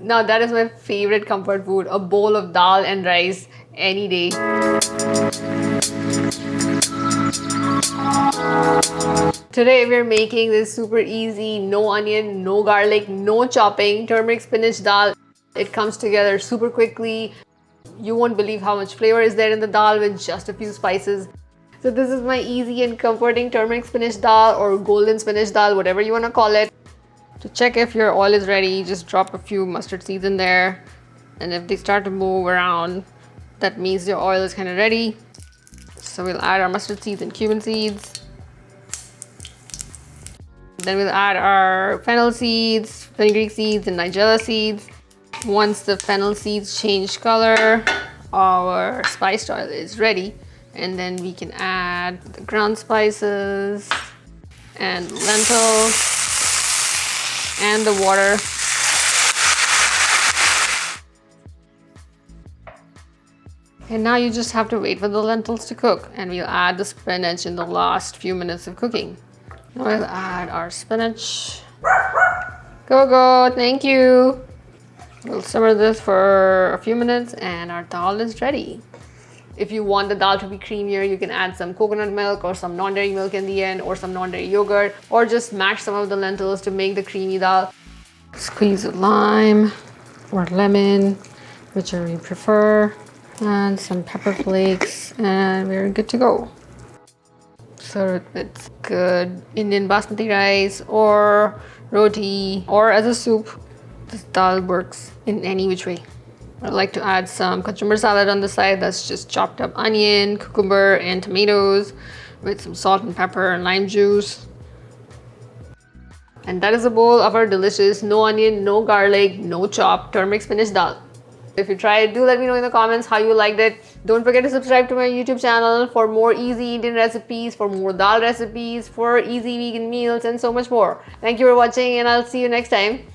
Now that is my favorite comfort food, a bowl of dal and rice any day. Today we're making this super easy, no onion, no garlic, no chopping, turmeric spinach dal. It comes together super quickly. You won't believe how much flavor is there in the dal with just a few spices. So this is my easy and comforting turmeric spinach dal or golden spinach dal, whatever you want to call it. To check if your oil is ready, just drop a few mustard seeds in there. And if they start to move around, that means your oil is kind of ready. So we'll add our mustard seeds and cumin seeds. Then we'll add our fennel seeds, fenugreek seeds, and nigella seeds. Once the fennel seeds change color, our spiced oil is ready. And then we can add the ground spices and lentils and the water. And now you just have to wait for the lentils to cook, and we'll add the spinach in the last few minutes of cooking. Now we'll add our spinach. Go, thank you. We'll simmer this for a few minutes and our dal is ready. If you want the dal to be creamier, you can add some coconut milk or some non-dairy milk in the end, or some non-dairy yogurt, or just mash some of the lentils to make the creamy dal. Squeeze a lime or lemon, whichever you prefer, and some pepper flakes, and we're good to go. Serve it with good Indian basmati rice or roti or as a soup. This dal works in any which way. I like to add some cucumber salad on the side. That's just chopped up onion, cucumber, and tomatoes with some salt and pepper and lime juice. And that is a bowl of our delicious no onion, no garlic, no chop turmeric spinach dal. If you try it, do let me know in the comments how you liked it. Don't forget to subscribe to my YouTube channel for more easy Indian recipes, for more dal recipes, for easy vegan meals, and so much more. Thank you for watching, and I'll see you next time.